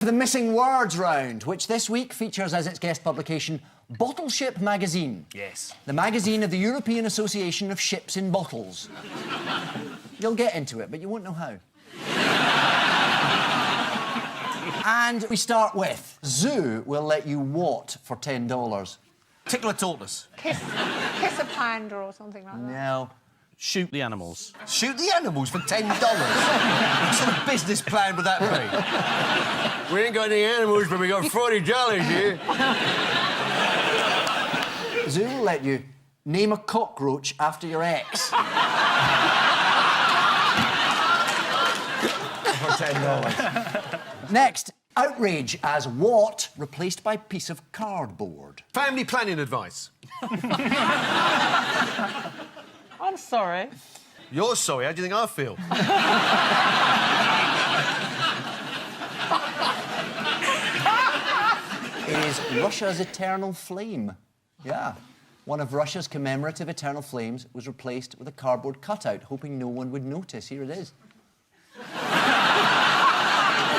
For the missing words round, which this week features as its guest publication Bottleship Magazine. Yes. The magazine of the European Association of Ships in Bottles. You'll get into it, but you won't know how. And we start with Zoo will let you what for $10? Tickle a tortoise. Kiss a panda or something like that. No. Shoot the animals. Shoot the animals for $10? What sort of business plan would that be? We ain't got any animals, but we got $40 here. Zoo will let you name a cockroach after your ex. For $10. Next, outrage as what replaced by piece of cardboard. Family planning advice. I'm sorry. You're sorry, how do you think I feel? Is Russia's eternal flame. Yeah. One of Russia's commemorative eternal flames was replaced with a cardboard cutout, hoping no one would notice. Here it is.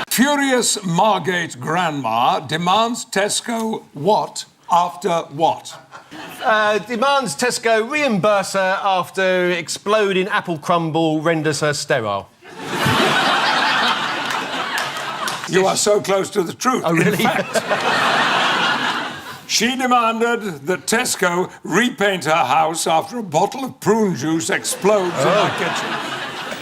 Furious Margate grandma demands Tesco what after what? Demands Tesco reimburse her after exploding apple crumble renders her sterile. You are so close to the truth. Oh, really? In fact, she demanded that Tesco repaint her house after a bottle of prune juice explodes in her kitchen.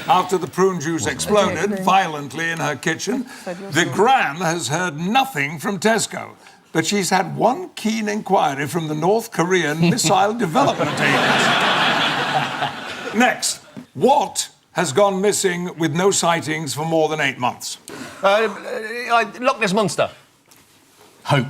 After the prune juice exploded violently in her kitchen, the Gran has heard nothing from Tesco. But she's had one keen inquiry from the North Korean Missile Development Agency. Next, what has gone missing with no sightings for more than 8 months? Loch Ness Monster. Hope.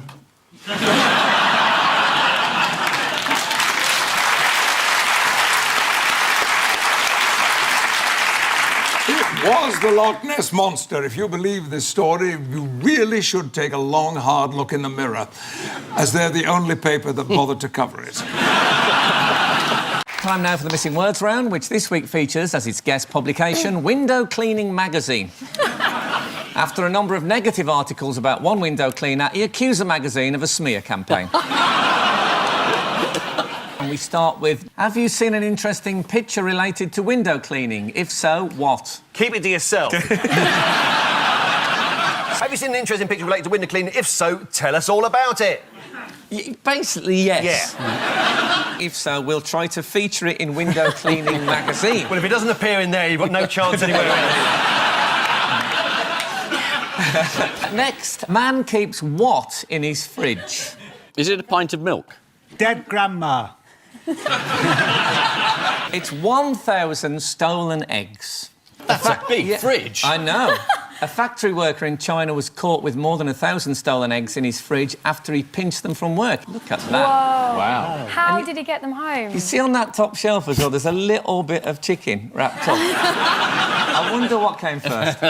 It was the Loch Ness Monster. If you believe this story, you really should take a long, hard look in the mirror, as they're the only paper that bothered to cover it. Time now for the Missing Words round, which this week features, as its guest publication, Window Cleaning Magazine. After a number of negative articles about one window cleaner, he accused the magazine of a smear campaign. And we start with, have you seen an interesting picture related to window cleaning? If so, what? Keep it to yourself. Have you seen an interesting picture related to window cleaning? If so, tell us all about it. Basically, yes. Yeah. If so, we'll try to feature it in Window Cleaning Magazine. Well, if it doesn't appear in there, you've got no chance anywhere else. Next, man keeps what in his fridge? Is it a pint of milk? Dead grandma. It's 1,000 stolen eggs. That's a big fridge. I know. A factory worker in China was caught with more than 1,000 stolen eggs in his fridge after he pinched them from work. Look at that. Whoa. Wow. How did he get them home? You see on that top shelf as well, there's a little bit of chicken wrapped up. I wonder what came first.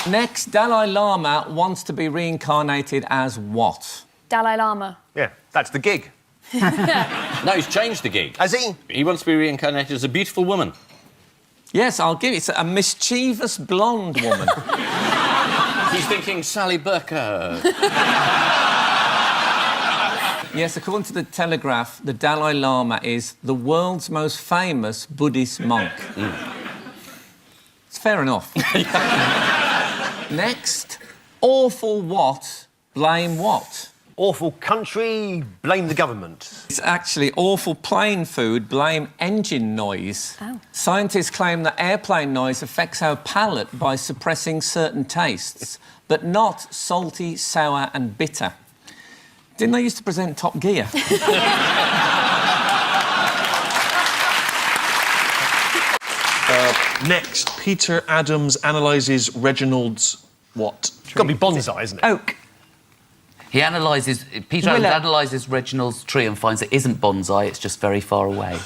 Next, Dalai Lama wants to be reincarnated as what? Dalai Lama. Yeah, that's the gig. No, he's changed the gig. Has he? He wants to be reincarnated as a beautiful woman. Yes, I'll give it. It's a mischievous blonde woman. He's thinking Sally Burkhardt. Yes, according to the Telegraph, the Dalai Lama is the world's most famous Buddhist monk. It's fair enough. Next, awful what, blame what? Awful country, blame the government. It's actually awful plane food, blame engine noise. Oh. Scientists claim that airplane noise affects our palate by suppressing certain tastes, but not salty, sour and bitter. Didn't they used to present Top Gear? Next, Peter Adams analyses Reginald's what? It's got to be bonsai, isn't it? Oak. Peter Adams analyses Reginald's tree and finds it isn't bonsai, it's just very far away.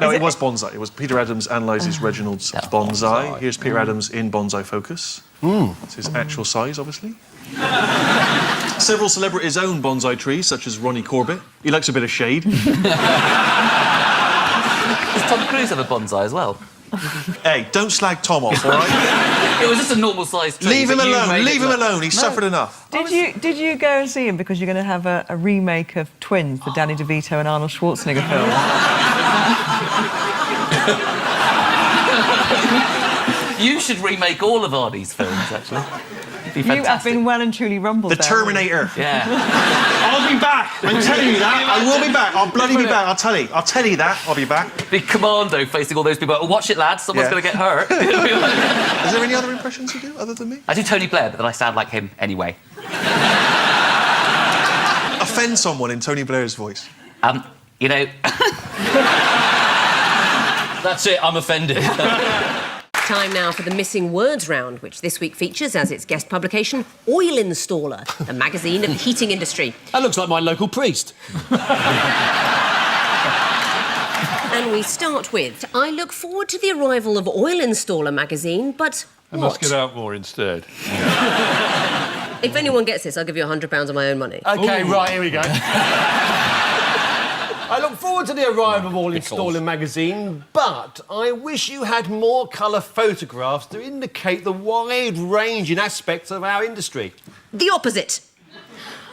No, it was bonsai. It was Peter Adams analyses Reginald's bonsai. Here's Peter Adams in bonsai focus. That's his actual size, obviously. Several celebrities own bonsai trees, such as Ronnie Corbett. He likes a bit of shade. Does Tom Cruise have a bonsai as well? Hey, don't slag Tom off, all right? It was just a normal-sized tree. Leave him but you alone. made it Leave him look- alone. He's suffered enough. Did you go and see him because you're going to have a remake of Twins, the Danny DeVito and Arnold Schwarzenegger film? You should remake all of Arnie's films, actually. It'd be You have fantastic. been well and truly rumbled The there. Terminator. Yeah. I'll be back. I'm telling you that. I will be back. I'll bloody be back. I'll tell you. I'll tell you that. I'll be back. Big commando facing all those people. Oh, watch it, lads. Someone's Yeah. going to get hurt. Is there any other impressions you do other than me? I do Tony Blair, but then I sound like him anyway. Offend someone in Tony Blair's voice. You know... That's it, I'm offended. Time now for the Missing Words round, which this week features as its guest publication, Oil Installer, the magazine of the heating industry. That looks like my local priest. And we start with, I look forward to the arrival of Oil Installer magazine, but I what? must get out more instead. If anyone gets this, I'll give you £100 of my own money. OK, right, here we go. I look forward to the arrival of Oil Installer magazine, but I wish you had more colour photographs to indicate the wide-ranging aspects of our industry. The opposite.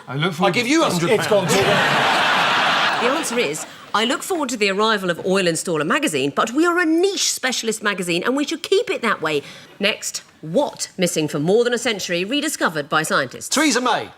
I give you £100. It's gone The answer is, I look forward to the arrival of Oil Installer magazine, but we are a niche specialist magazine and we should keep it that way. Next, what, missing for more than a century, rediscovered by scientists? Theresa May.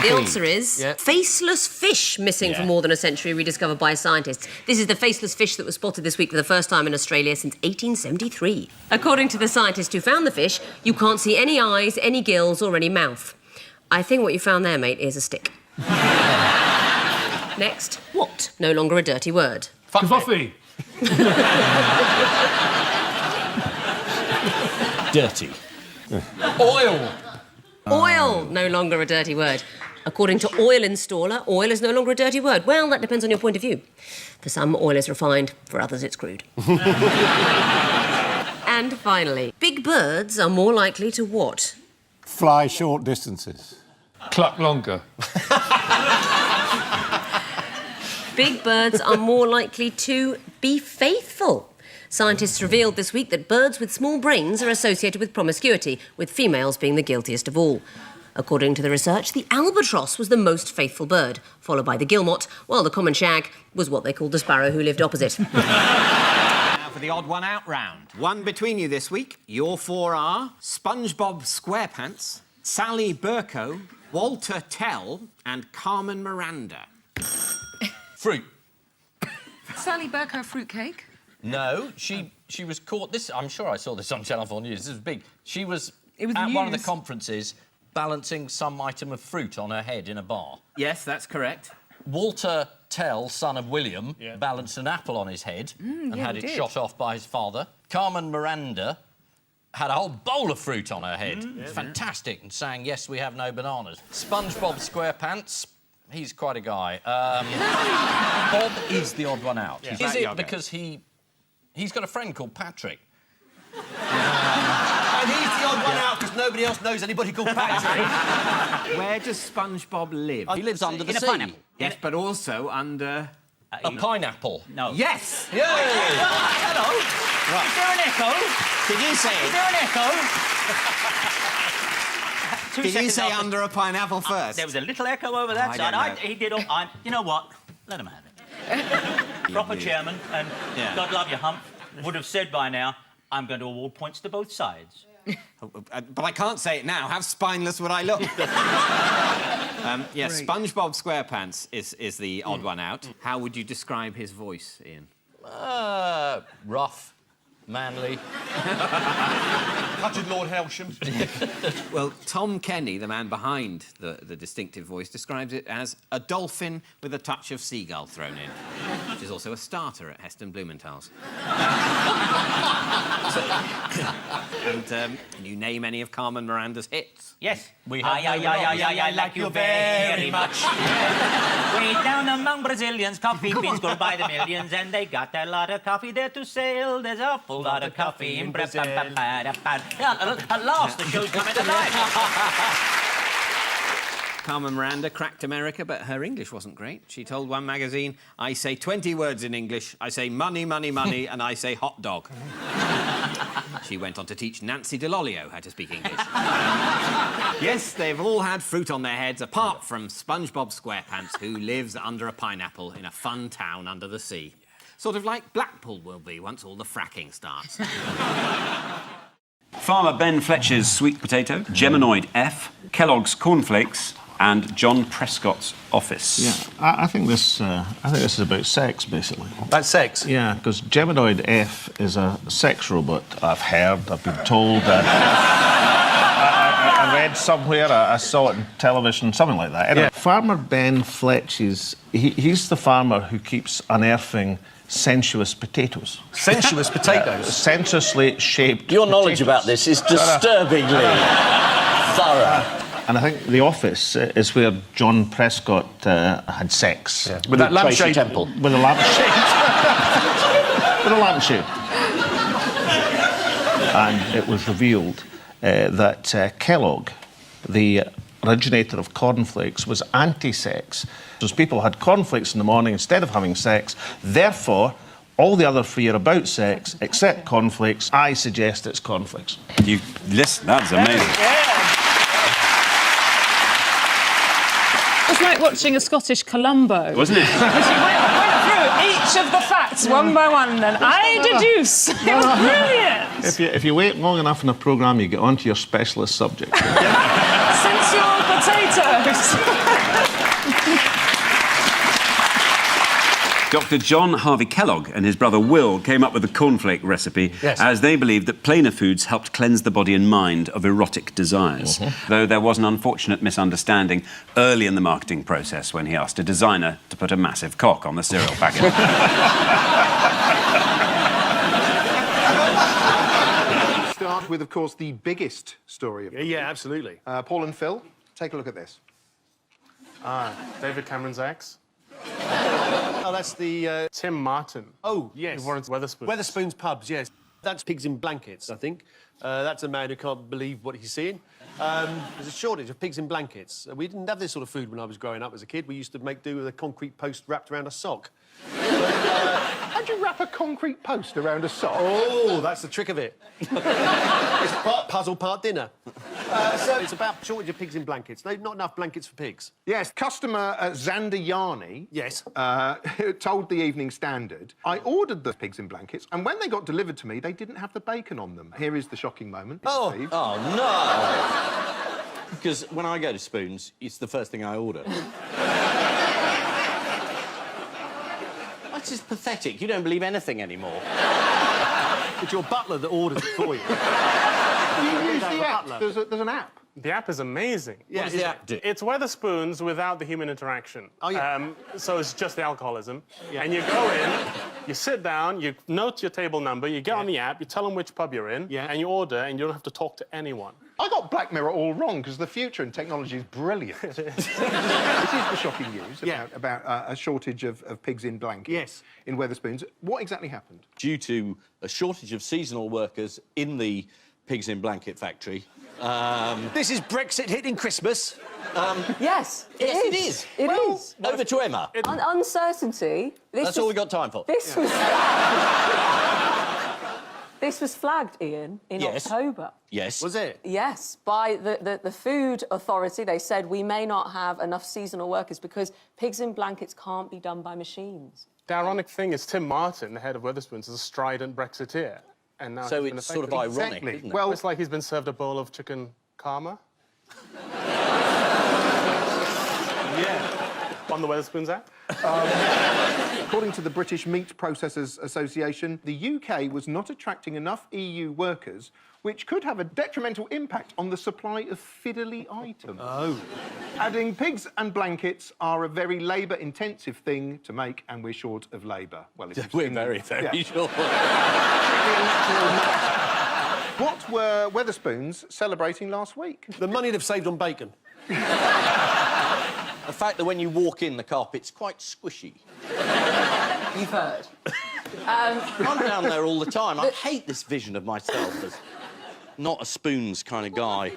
The answer is faceless fish, missing for more than a century, rediscovered by scientists. This is the faceless fish that was spotted this week for the first time in Australia since 1873. According to the scientist who found the fish, you can't see any eyes, any gills or any mouth. I think what you found there, mate, is a stick. Next, what? No longer a dirty word. Coffee. Dirty. Oil. Oil, no longer a dirty word. According to Oil Installer, oil is no longer a dirty word. Well, that depends on your point of view. For some, oil is refined. For others, it's crude. And finally, big birds are more likely to what? Fly short distances. Cluck longer. Big birds are more likely to be faithful. Scientists revealed this week that birds with small brains are associated with promiscuity, with females being the guiltiest of all. According to the research, the albatross was the most faithful bird, followed by the guillemot, while the common shag was what they called the sparrow who lived opposite. Now for the odd one out round. One between you this week. Your four are SpongeBob SquarePants, Sally Burko, Walter Tell, and Carmen Miranda. Fruit. Sally Burko fruitcake. No, she was caught... I'm sure I saw this on Channel 4 News. This was big. She was at one of the conferences balancing some item of fruit on her head in a bar. Yes, that's correct. Walter Tell, son of William, balanced an apple on his head and had it shot off by his father. Carmen Miranda had a whole bowl of fruit on her head. Fantastic, and sang, "Yes, we have no bananas." SpongeBob SquarePants, he's quite a guy. Bob is the odd one out. Yeah. Is it because he's got a friend called Patrick? And he's the odd one out because nobody else knows anybody called Patrick. Where does SpongeBob live? He lives under the sea. In a pineapple. Yes, but also under... A pineapple. No. Yes! Yay! Hello! Right. Is there an echo? Did you say it? Is there an echo? Did you say under a pineapple first? There was a little echo over that side. He did all... you know what? Let him have it. Proper chairman, and God love you, Hump, would have said by now, I'm going to award points to both sides. But I can't say it now. How spineless would I look? Yes, SpongeBob SquarePants is the odd one out. How would you describe his voice, Ian? Rough, manly. Cutted Lord Helsham. Well, Tom Kenny, the man behind the distinctive voice, describes it as a dolphin with a touch of seagull thrown in, which is also a starter at Heston Blumenthal's. Can you name any of Carmen Miranda's hits? Yes. We have I like you very much. Way down among Brazilians, coffee beans go by the millions, and they got a lot of coffee there to sell. There's a full lot of coffee in Brazil. Yeah, at last the show's coming to life. Carmen Miranda cracked America, but her English wasn't great. She told one magazine, I say 20 words in English, I say money, money, money, and I say hot dog. She went on to teach Nancy DeLolio how to speak English. Yes, they've all had fruit on their heads, apart from SpongeBob SquarePants, who lives under a pineapple in a fun town under the sea. Sort of like Blackpool will be once all the fracking starts. Farmer Ben Fletcher's sweet potato, Geminoid F, Kellogg's cornflakes, and John Prescott's office. Yeah, I think this is about sex, basically. That's sex? Yeah, because Geminoid F is a sex robot. I've heard, I've been told. I read somewhere, I saw it on television, something like that. Anyway, Farmer Ben Fletcher's, he's the farmer who keeps unearthing sensuous potatoes. Sensuous potatoes? Sensuously shaped Your knowledge about this is disturbingly thorough. And I think the office is where John Prescott had sex. Yeah. With that lampshade. Temple. With a lampshade. With a lampshade. And it was revealed that Kellogg, the originator of cornflakes, was anti-sex. Those people had cornflakes in the morning instead of having sex. Therefore, all the other three are about sex, except cornflakes. I suggest it's cornflakes. You listen, that's amazing. It's like watching a Scottish Columbo. Wasn't it? Because you went through each of the facts one by one, and I deduce. It was brilliant. If you wait long enough in a programme, you get onto your specialist subject. Sensual potatoes. Dr. John Harvey Kellogg and his brother Will came up with the cornflake recipe as they believed that plainer foods helped cleanse the body and mind of erotic desires. Though there was an unfortunate misunderstanding early in the marketing process when he asked a designer to put a massive cock on the cereal packet. Start with, of course, the biggest story of the week. Absolutely. Paul and Phil, take a look at this. David Cameron's ex. Oh, that's the... Tim Martin. Oh, yes. Wetherspoons. Wetherspoons pubs, yes. That's Pigs in Blankets, I think. That's a man who can't believe what he's seeing. There's a shortage of pigs in blankets. We didn't have this sort of food when I was growing up as a kid. We used to make do with a concrete post wrapped around a sock. How'd you wrap a concrete post around a sock? Oh, that's the trick of it. It's part puzzle, part dinner. So it's about shortage of pigs in blankets. No, not enough blankets for pigs. Yes, customer Xander Yarney told the Evening Standard, I ordered the pigs in blankets, and when they got delivered to me, they didn't have the bacon on them. Here is the shocking moment. Steve. Oh, no! Because when I go to Spoons, it's the first thing I order. That's just pathetic. You don't believe anything anymore. It's your butler that orders it for you. You use the app. There's an app. The app is amazing. What does the app do? It's Wetherspoons without the human interaction. Oh, yeah. So it's just the alcoholism. Yeah. And you go in, you sit down, you note your table number, you get on the app, you tell them which pub you're in, and you order, and you don't have to talk to anyone. I got Black Mirror all wrong, because the future in technology is brilliant. This is the shocking news about a shortage of pigs in blankets in Wetherspoons. What exactly happened? Due to a shortage of seasonal workers in the pigs in blanket factory. This is Brexit hitting Christmas. Yes, it is. It is. Over to Emma. Uncertainty. That's all we got time for. This was... This was flagged, Ian, in October. Yes. Was it? Yes, by the Food Authority. They said we may not have enough seasonal workers because pigs in blankets can't be done by machines. The ironic thing is Tim Martin, the head of Wetherspoons, is a strident Brexiteer. And now so it's sort of ironic, isn't it? Well, it's like he's been served a bowl of chicken karma. On the Wetherspoons app. According to the British Meat Processors Association, the UK was not attracting enough EU workers, which could have a detrimental impact on the supply of fiddly items. Oh. Adding pigs and blankets are a very labour-intensive thing to make, and we're short of labour. Well, we're very short. What were Wetherspoons celebrating last week? The money they've saved on bacon. The fact that when you walk in, the carpet's quite squishy. You've heard. I'm down there all the time. I hate this vision of myself as not a Spoons kind of guy.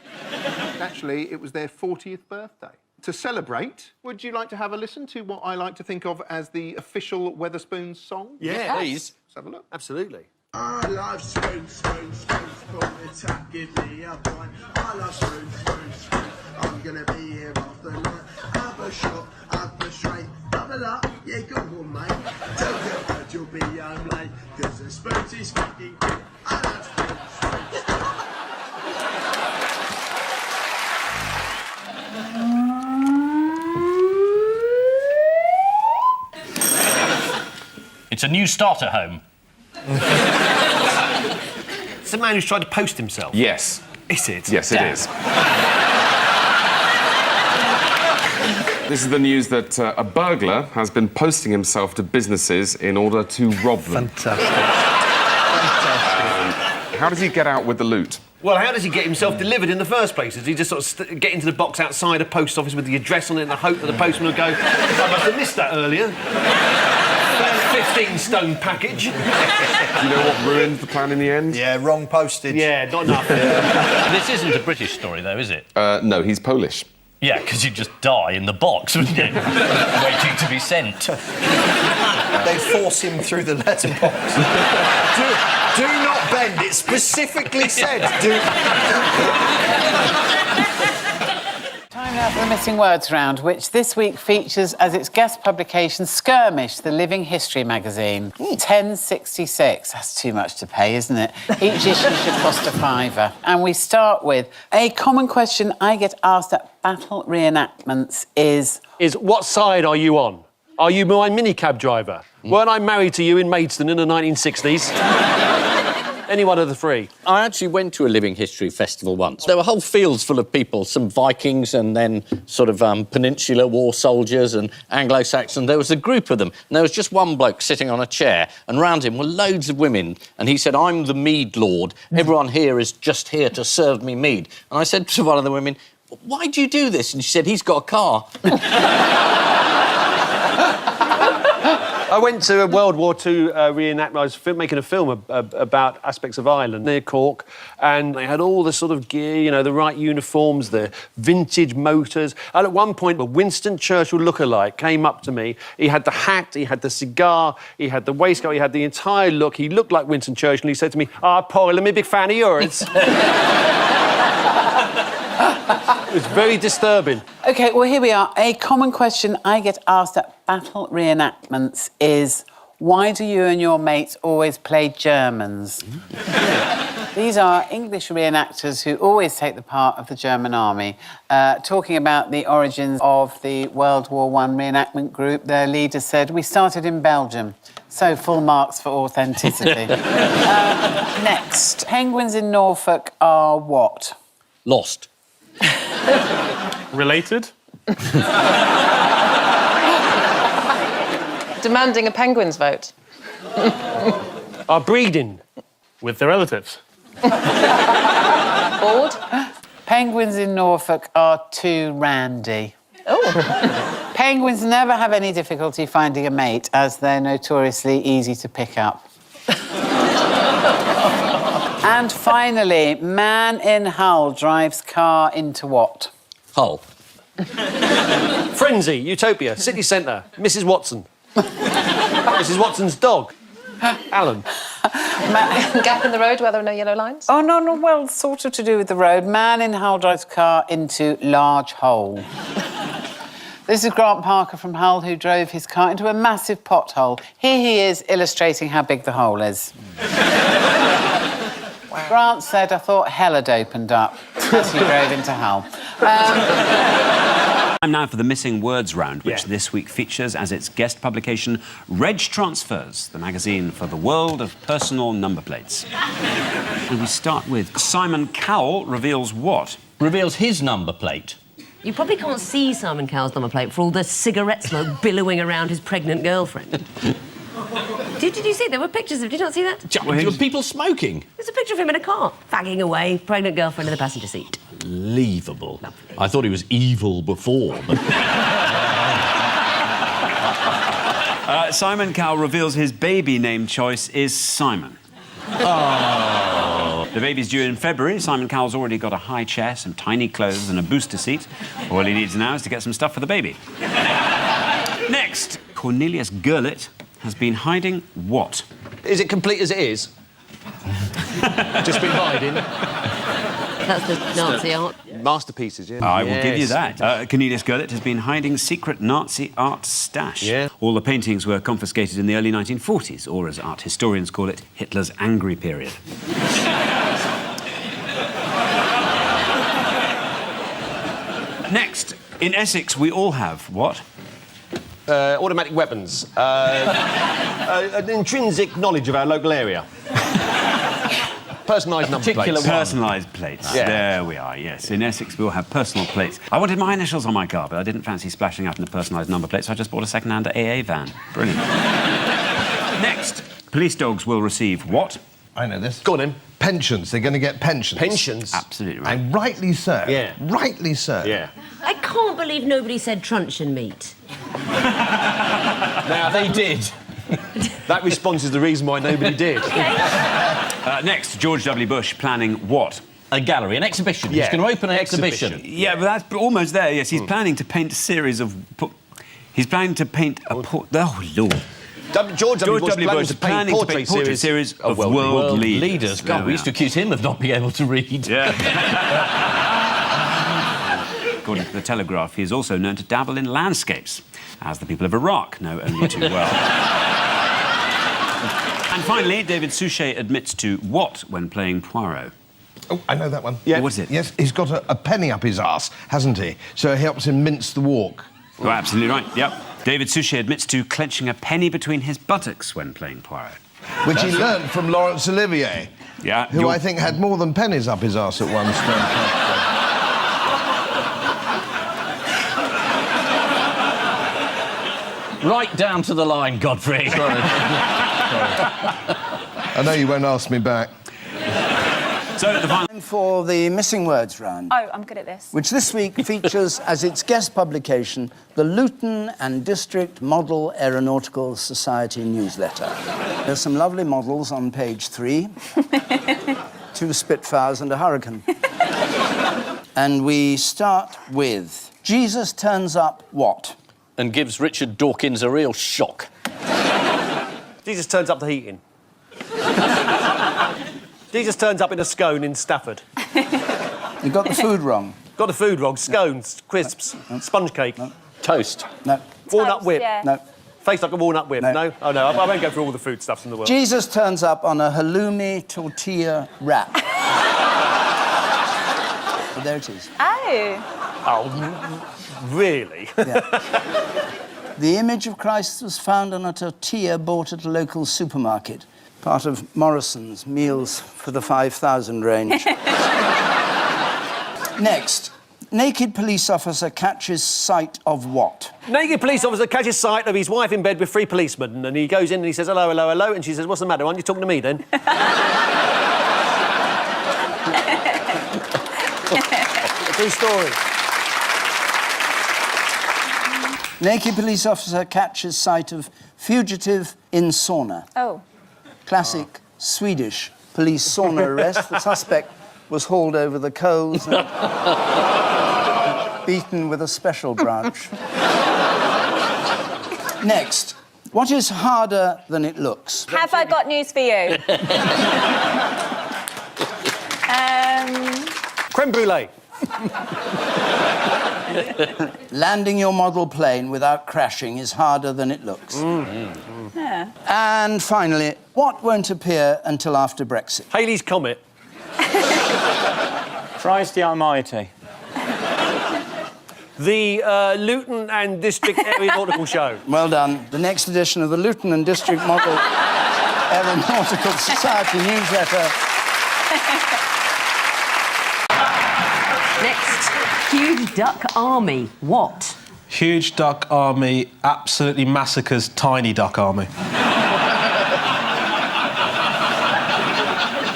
Actually, it was their 40th birthday. To celebrate, would you like to have a listen to what I like to think of as the official Wetherspoons song? Yeah, please. Let's have a look. Absolutely. I love spoons, spoons, spoons, pull the tap, give me a pint. I love spoons, spoons, spoons, I'm gonna be here after night. Have a shot, have a straight, double up, yeah, go on, mate. Tell your bird you'll be home late, cause the spoons is fucking good. I love spoons, spoons, It's a new starter home. It's a man who's tried to post himself. Yes. Is it? Yes, it is. This is the news that a burglar has been posting himself to businesses in order to rob them. Fantastic. How does he get out with the loot? Well, how does he get himself delivered in the first place? Does he just sort of get into the box outside a post office with the address on it in the hope that the postman will go, I must have missed that earlier. 15-stone package. Do you know what ruined the plan in the end? Yeah, wrong postage. Yeah, not enough. This isn't a British story, though, is it? No, he's Polish. Yeah, because you'd just die in the box, wouldn't you? Waiting to be sent. They force him through the letterbox. do not bend. It specifically said do. Time now for the Missing Words round, which this week features as its guest publication Skirmish, the living history magazine. 10.66. That's too much to pay, isn't it? Each issue should cost a £5. And we start with a common question I get asked at battle reenactments is what side are you on? Are you my minicab driver? Weren't I married to you in Maidstone in the 1960s? Any one of the three. I actually went to a living history festival once. There were whole fields full of people, some Vikings and then sort of Peninsular War soldiers and Anglo-Saxon. There was a group of them, and there was just one bloke sitting on a chair, and round him were loads of women, and he said, I'm the mead lord. Everyone here is just here to serve me mead. And I said to one of the women, why do you do this? And she said, he's got a car. I went to a World War II reenactment. I was making a film about aspects of Ireland near Cork, and they had all the sort of gear, you know, the right uniforms, the vintage motors. And at one point, a Winston Churchill lookalike came up to me. He had the hat, he had the cigar, he had the waistcoat, he had the entire look. He looked like Winston Churchill, and he said to me, Paul, I'm a big fan of yours. It was very disturbing. OK, well, here we are. A common question I get asked at battle reenactments is, why do you and your mates always play Germans? These are English reenactors who always take the part of the German army. Talking about the origins of the World War I reenactment group, their leader said, we started in Belgium, so full marks for authenticity. Next, penguins in Norfolk are what? Lost. Related? Demanding a penguin's vote. Are breeding with their relatives. Bored? Penguins in Norfolk are too randy. Oh. Penguins never have any difficulty finding a mate, as they're notoriously easy to pick up. And finally, man in Hull drives car into what? Hull. Frenzy, Utopia, City Centre, Mrs. Watson. Mrs. Watson's dog. Alan. Gap in the road where there are no yellow lines? Oh, no, well, sort of to do with the road. Man in Hull drives car into large hole. This is Grant Parker from Hull, who drove his car into a massive pothole. Here he is illustrating how big the hole is. Wow. Grant said, I thought hell had opened up as he drove into Hull. Time now for the Missing Words round, which this week features as its guest publication Reg Transfers, the magazine for the world of personal number plates. And we start with Simon Cowell reveals what? Reveals his number plate. You probably can't see Simon Cowell's number plate for all the cigarette smoke billowing around his pregnant girlfriend. Did you see? There were pictures of... Did you not see that? People smoking? There's a picture of him in a car, fagging away, pregnant girlfriend in the passenger seat. Unbelievable. Lovely. I thought he was evil before. Simon Cowell reveals his baby name choice is Simon. Oh. The baby's due in February. Simon Cowell's already got a high chair, some tiny clothes and a booster seat. All he needs now is to get some stuff for the baby. Next, Cornelius Gurlitt has been hiding what? Is it complete as it is? Just been hiding. That's the Nazi art. Masterpieces, yeah. I will give you that. Cornelius Gurlitt has been hiding secret Nazi art stash. Yeah. All the paintings were confiscated in the early 1940s, or as art historians call it, Hitler's angry period. Next, in Essex, we all have what? Automatic weapons. An intrinsic knowledge of our local area. Personalised number plates. Personalised plates. Yeah. There we are, yes. In Essex, we all have personal plates. I wanted my initials on my car, but I didn't fancy splashing out in the personalised number plate, so I just bought a second-hand AA van. Brilliant. Next, police dogs will receive what? I know this. Go on, then. Pensions. They're going to get pensions. Pensions? Absolutely right. And rightly so. Yeah. Rightly so. Yeah. I can't believe nobody said truncheon meat. Now, they did. That response is the reason why nobody did. Next, George W. Bush planning what? A gallery, an exhibition. Yeah. He's going to open an exhibition. Yeah, but that's almost there, yes. He's planning to paint a series of... He's planning to paint a... Oh, Lord. George W. Bush planning to paint portrait series of world leaders. God, we used to accuse him of not being able to read. Yeah. According to the Telegraph, he is also known to dabble in landscapes, as the people of Iraq know only too well. And finally, David Suchet admits to what when playing Poirot? Oh, I know that one. Yeah. What is it? Yes, he's got a penny up his arse, hasn't he? So it helps him mince the walk. Oh, absolutely right, yep. David Suchet admits to clenching a penny between his buttocks when playing Poirot. Which he learnt from Laurence Olivier. Yeah. Who I think had more than pennies up his arse at one stage. Right down to the line, Godfrey. Sorry. I know you won't ask me back. So, the Time for the missing words round. Oh, I'm good at this. Which this week features as its guest publication the Luton and District Model Aeronautical Society newsletter. There's some lovely models on page 3. 2 Spitfires and a Hurricane. And we start with Jesus turns up what? And gives Richard Dawkins a real shock. Jesus turns up the heating. Jesus turns up in a scone in Stafford. You got the food wrong. Got the food wrong. Scones, crisps, sponge cake. No. Toast. No. Walnut whip. Yeah. No. Face like a walnut whip. No. Oh, no, I won't go through all the food stuffs in the world. Jesus turns up on a halloumi tortilla wrap. So there it is. Oh. Oh, really? Yeah. The image of Christ was found on a tortilla bought at a local supermarket, part of Morrison's Meals for the 5,000 range. Next, naked police officer catches sight of what? Naked police officer catches sight of his wife in bed with 3 policemen, and he goes in and he says, hello, hello, hello, and she says, what's the matter? Aren't you talking to me, then? True story. Naked police officer catches sight of fugitive in sauna. Oh. Classic Swedish police sauna arrest. The suspect was hauled over the coals and beaten with a special branch. Next, what is harder than it looks? Have I got news for you? Creme brulee. Landing your model plane without crashing is harder than it looks. Yeah. And finally, what won't appear until after Brexit? Halley's Comet. Christ the Almighty. The Luton and District Aeronautical Show. Well done. The next edition of the Luton and District Model Aeronautical Society newsletter. Next, huge duck army. What? Huge duck army absolutely massacres tiny duck army.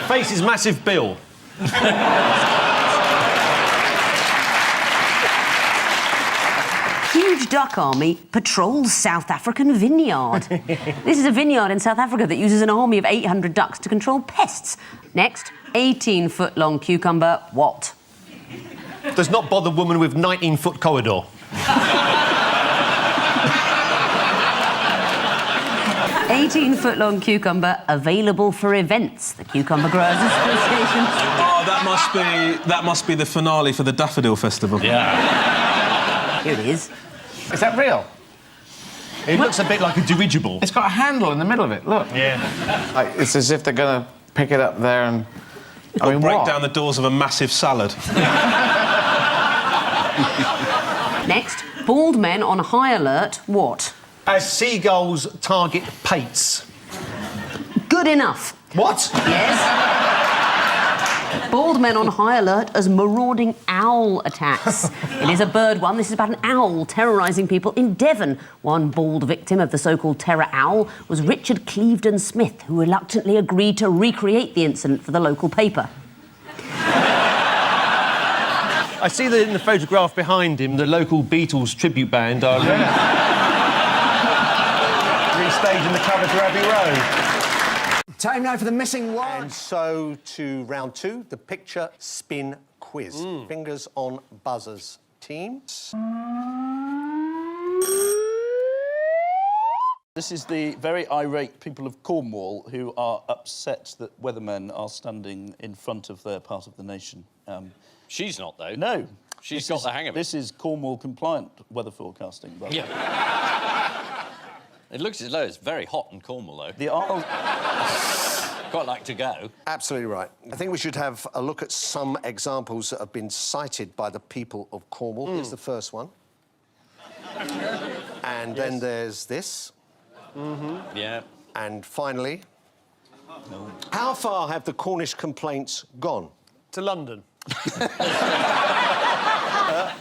Faces massive bill. Huge duck army patrols South African vineyard. This is a vineyard in South Africa that uses an army of 800 ducks to control pests. Next, 18-foot-long cucumber, what? Does not bother woman with 19-foot corridor. 18-foot-long cucumber available for events. The Cucumber Growers Association. Oh, that must be the finale for the Daffodil Festival. Yeah. Here it is. Is that real? It looks a bit like a dirigible. It's got a handle in the middle of it, look. Yeah. Like, it's as if they're going to pick it up there and... I mean, break down the doors of a massive salad. Next, bald men on high alert, what? As seagulls target pates. Good enough. What? Yes. Bald men on high alert as marauding owl attacks. It is a bird one. This is about an owl terrorising people in Devon. One bald victim of the so-called terror owl was Richard Clevedon Smith, who reluctantly agreed to recreate the incident for the local paper. I see that in the photograph behind him, the local Beatles tribute band are restaging the cover to Abbey Road. Time now for the missing one. And so to round two, the picture spin quiz. Fingers on buzzers, teams. This is the very irate people of Cornwall who are upset that weathermen are standing in front of their part of the nation. She's not, though. No. She's got the hang of it. This is Cornwall-compliant weather forecasting. But... Yeah. It looks as though it's very hot in Cornwall, though. The Isles... Quite like to go. Absolutely right. I think we should have a look at some examples that have been cited by the people of Cornwall. Here's the first one. And then there's this. Yeah. And finally... How far have the Cornish complaints gone? To London.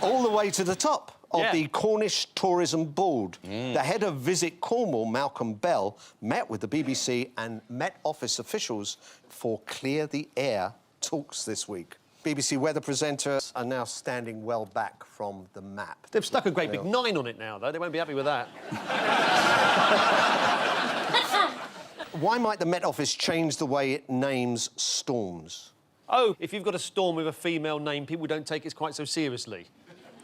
All the way to the top of the Cornish Tourism Board. The head of Visit Cornwall, Malcolm Bell, met with the BBC and Met Office officials for Clear the Air talks this week. BBC weather presenters are now standing well back from the map. They've stuck a great big 9 on it now, though. They won't be happy with that. Why might the Met Office change the way it names storms? Oh, if you've got a storm with a female name, people don't take it quite so seriously.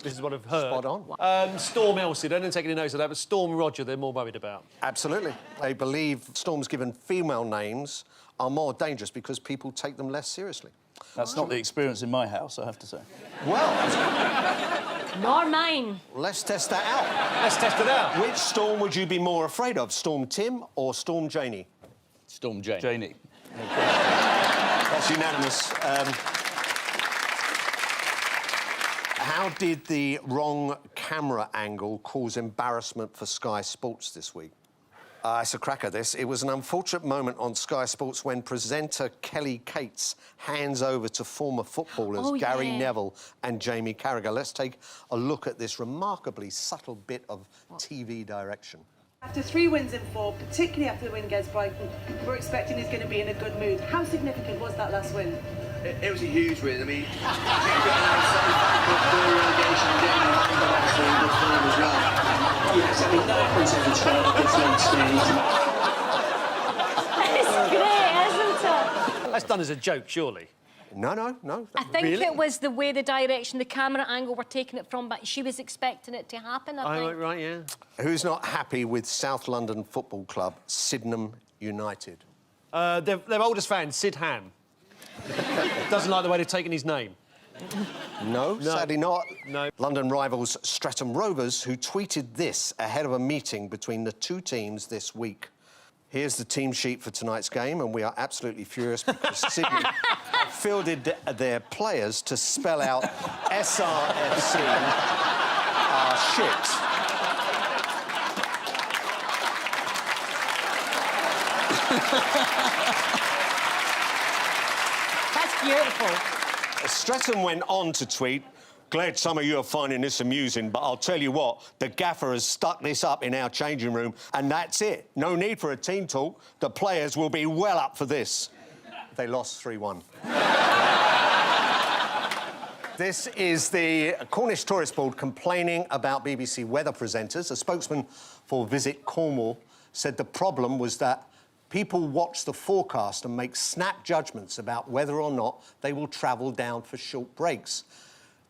This is what I've heard. Spot on. Storm Elsie, they don't take any notice of that, but Storm Roger, they're more worried about. Absolutely. They believe storms given female names are more dangerous because people take them less seriously. That's not the experience in my house, I have to say. Well... Nor mine. Let's test that out. Let's test it out. Which storm would you be more afraid of, Storm Tim or Storm Janie? Storm Janie. Janie. That's unanimous. How did the wrong camera angle cause embarrassment for Sky Sports this week? It's a cracker, this. It was an unfortunate moment on Sky Sports when presenter Kelly Cates hands over to former footballers Gary Neville and Jamie Carragher. Let's take a look at this remarkably subtle bit of TV direction. After 3 wins in 4, particularly after the win against Brighton, we're expecting he's going to be in a good mood. How significant was that last win? It was a huge win. I mean, relegation and getting the actually in good form as well. Yes, I mean, 9 points over 12 at this late stage. It's great, isn't it? That's done as a joke, surely. No. I think it was the way the direction, the camera angle we're taking it from, but she was expecting it to happen, I think. Right, yeah. Who's not happy with South London Football Club, Sydenham United? Their oldest fan, Sid Ham. Doesn't like the way they've taken his name. No, sadly not. No. London rivals Streatham Rovers, who tweeted this ahead of a meeting between the two teams this week. Here's the team sheet for tonight's game, and we are absolutely furious because Sydney have fielded their players to spell out SRFC shit. That's beautiful. Streatham went on to tweet, "Glad some of you are finding this amusing, but I'll tell you what, the gaffer has stuck this up in our changing room, and that's it. No need for a team talk. The players will be well up for this." They lost 3-1. This is the Cornish Tourist Board complaining about BBC weather presenters. A spokesman for Visit Cornwall said the problem was that People watch the forecast and make snap judgments about whether or not they will travel down for short breaks.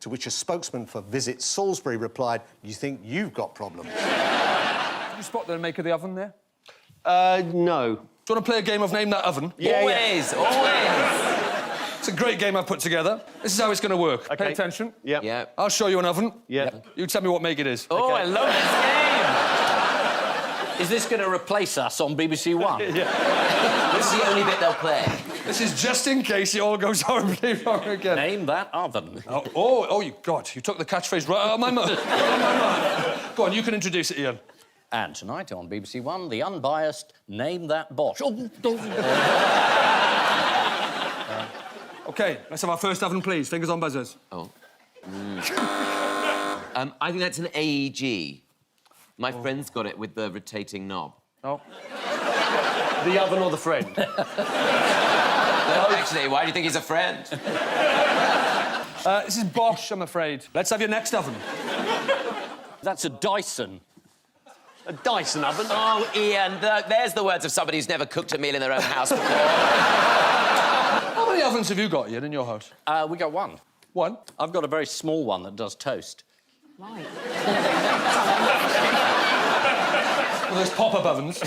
To which a spokesman for Visit Salisbury replied, "You think you've got problems?" Did you spot the make of the oven there? No. Do you want to play a game of Name That Oven? Yeah, always. It's a great game I've put together. This is how it's going to work. Okay. Pay attention. Yeah. I'll show you an oven. Yeah. You tell me what make it is. Oh, I love this game. Is this going to replace us on BBC One? Yeah. This is the only bit they'll play. This is just in case it all goes horribly wrong again. Name that oven. You took the catchphrase right out of my mouth. Go on, you can introduce it, Ian. And tonight on BBC One, the unbiased Name That Bosh. OK, let's have our first oven, please. Fingers on buzzers. Oh. I think that's an AEG. My friend's got it with the rotating knob. Oh. The oven or the friend? No, actually, why do you think he's a friend? This is Bosch, I'm afraid. Let's have your next oven. That's a Dyson. A Dyson oven? Oh, Ian, there's the words of somebody who's never cooked a meal in their own house before. How many ovens have you got, Ian, in your house? We got one. One? I've got a very small one that does toast. Right. Well, there's pop-up ovens. I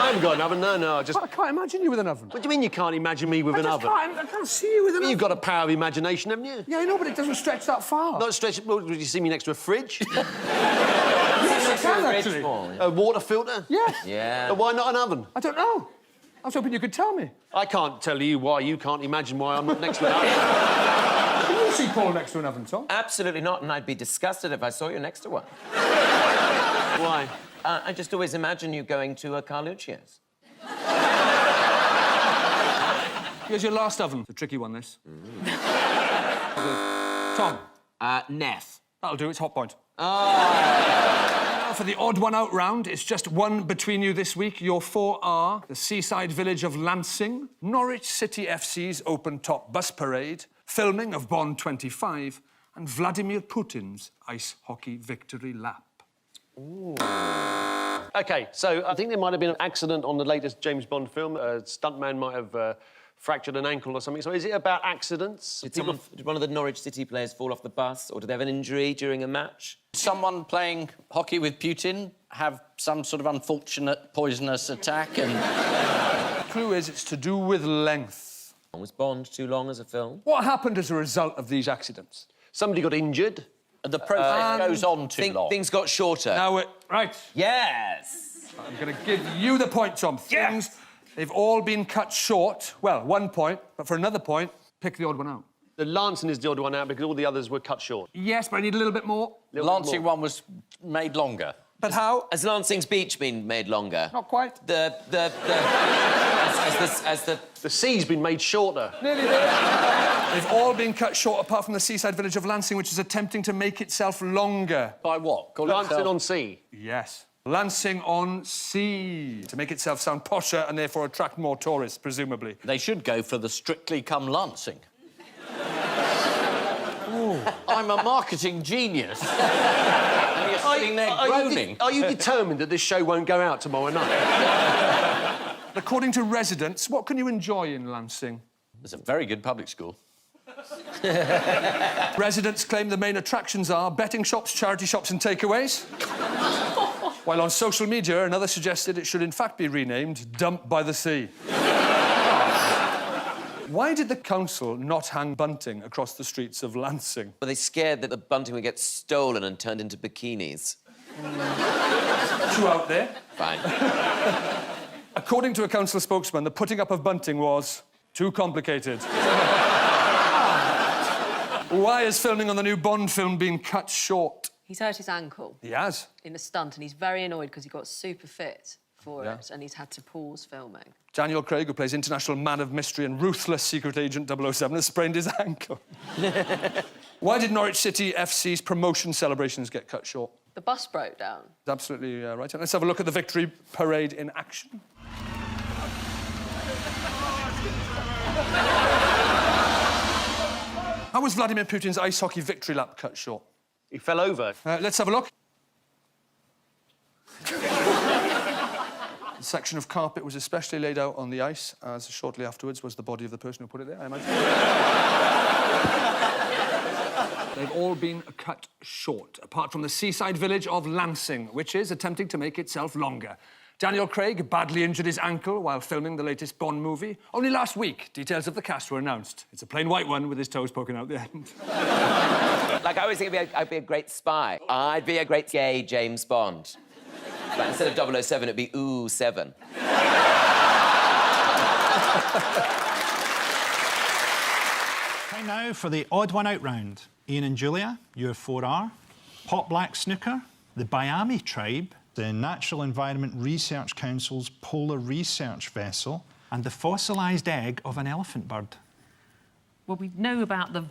haven't got an oven, no. I can't imagine you with an oven. What do you mean you can't imagine me with an oven? I can't see you with an oven. You've got a power of imagination, haven't you? Yeah, I know, but it doesn't stretch that far. Not stretch... Well, would you see me next to a fridge? Yes, I can, actually. A water filter? Yes. Yeah. Why not an oven? I don't know. I was hoping you could tell me. I can't tell you why you can't imagine why I'm not next to an oven. Can you see Paul next to an oven, Tom? Absolutely not, and I'd be disgusted if I saw you next to one. Why? I just always imagine you going to a Carluccio's. Here's your last oven. It's a tricky one, this. Tom. Neff. That'll do, it's hot point. Oh. For the odd one out round, it's just one between you this week. Your four are the seaside village of Lansing, Norwich City FC's open-top bus parade, filming of Bond 25, and Vladimir Putin's ice hockey victory lap. Ooh. OK, so I think there might have been an accident on the latest James Bond film. A stuntman might have fractured an ankle or something. So is it about accidents? Did one of the Norwich City players fall off the bus, or did they have an injury during a match? Someone playing hockey with Putin have some sort of unfortunate poisonous attack and... The clue is it's to do with length. Was Bond too long as a film? What happened as a result of these accidents? Somebody got injured. The process goes on too long. Things got shorter. Now, right. Yes! I'm going to give you the point, Tom. Things, they've all been cut short. Well, 1 point, but for another point, pick the odd one out. The Lansing is the odd one out because all the others were cut short. Yes, but I need a little bit more. The Lansing one was made longer. But how? Has Lansing's beach been made longer? Not quite. The sea's been made shorter. Nearly there. They've all been cut short apart from the seaside village of Lansing, which is attempting to make itself longer. By what? Lansing on Sea. Yes. Lansing on Sea. To make itself sound posher and therefore attract more tourists, presumably. They should go for the Strictly Come Lansing. Ooh, I'm a marketing genius. And you're sitting there groaning. Are you determined that this show won't go out tomorrow night? According to residents, what can you enjoy in Lansing? It's a very good public school. Residents claim the main attractions are betting shops, charity shops and takeaways. While on social media, another suggested it should in fact be renamed Dump by the Sea. Why did the council not hang bunting across the streets of Lansing? Were they scared that the bunting would get stolen and turned into bikinis? Too out there. Fine. According to a council spokesman, the putting up of bunting was too complicated. Why is filming on the new Bond film being cut short? He's hurt his ankle. He has. In a stunt, and he's very annoyed because he got super fit for it, and he's had to pause filming. Daniel Craig, who plays international man of mystery and ruthless secret agent 007, has sprained his ankle. Why did Norwich City FC's promotion celebrations get cut short? The bus broke down. Absolutely right. Let's have a look at the victory parade in action. How was Vladimir Putin's ice hockey victory lap cut short? He fell over. Let's have a look. The section of carpet was especially laid out on the ice, as shortly afterwards was the body of the person who put it there, I imagine. They've all been cut short, apart from the seaside village of Lansing, which is attempting to make itself longer. Daniel Craig badly injured his ankle while filming the latest Bond movie. Only last week, details of the cast were announced. It's a plain white one with his toes poking out the end. Like, I always think I'd be a great spy. I'd be a great gay James Bond. Like, instead of 007, it'd be Ooh 7. Time now for the odd one out round. Ian and Julia, you have 4R. Pot Black Snooker, the Biami tribe, the Natural Environment Research Council's polar research vessel, and the fossilised egg of an elephant bird. Well, we know about the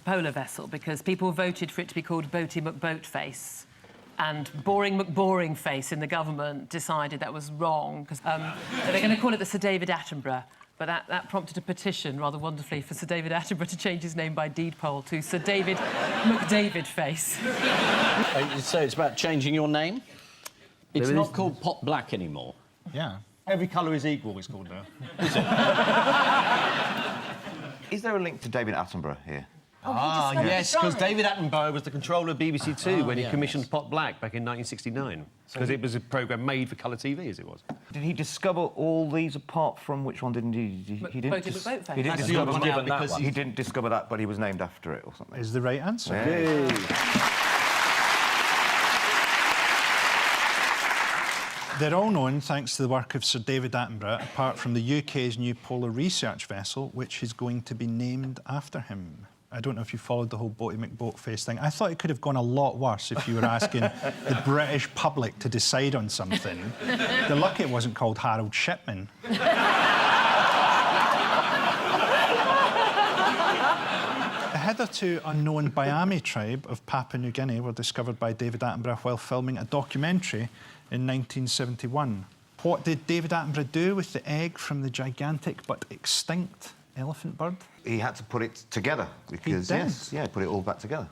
polar vessel because people voted for it to be called Boaty McBoatface. And Boring McBoringface in the government decided that was wrong because they're going to call it the Sir David Attenborough. But that prompted a petition, rather wonderfully, for Sir David Attenborough to change his name by deed poll to Sir David McDavidface. So it's about changing your name? It's not called Pot Black anymore. Yeah. Every colour is equal, it's called now. Is it? Is there a link to David Attenborough here? Yes, because David Attenborough was the controller of BBC Two when he commissioned Pot Black back in 1969. Because it was a programme made for colour TV, as it was. Did he discover all these apart from which one didn't he? He didn't He didn't discover that, but he was named after it or something. Is the right answer. Yay. They're all known thanks to the work of Sir David Attenborough, apart from the UK's new polar research vessel, which is going to be named after him. I don't know if you followed the whole Boaty McBoatface thing. I thought it could have gone a lot worse if you were asking the British public to decide on something. They're lucky it wasn't called Harold Shipman. The hitherto unknown Biami tribe of Papua New Guinea were discovered by David Attenborough while filming a documentary in 1971. What did David Attenborough do with the egg from the gigantic but extinct elephant bird? He had to put it together because, put it all back together.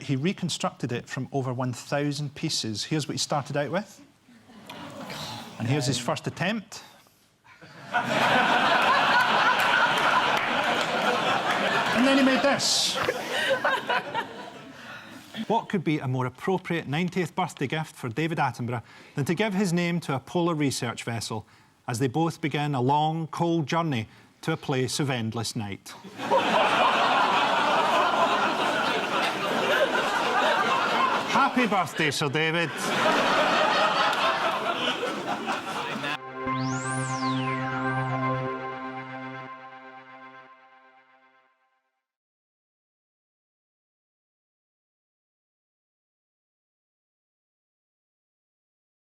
He reconstructed it from over 1,000 pieces. Here's what he started out with. And here's his first attempt. And then he made this. What could be a more appropriate 90th birthday gift for David Attenborough than to give his name to a polar research vessel as they both begin a long, cold journey to a place of endless night? Happy birthday, Sir David.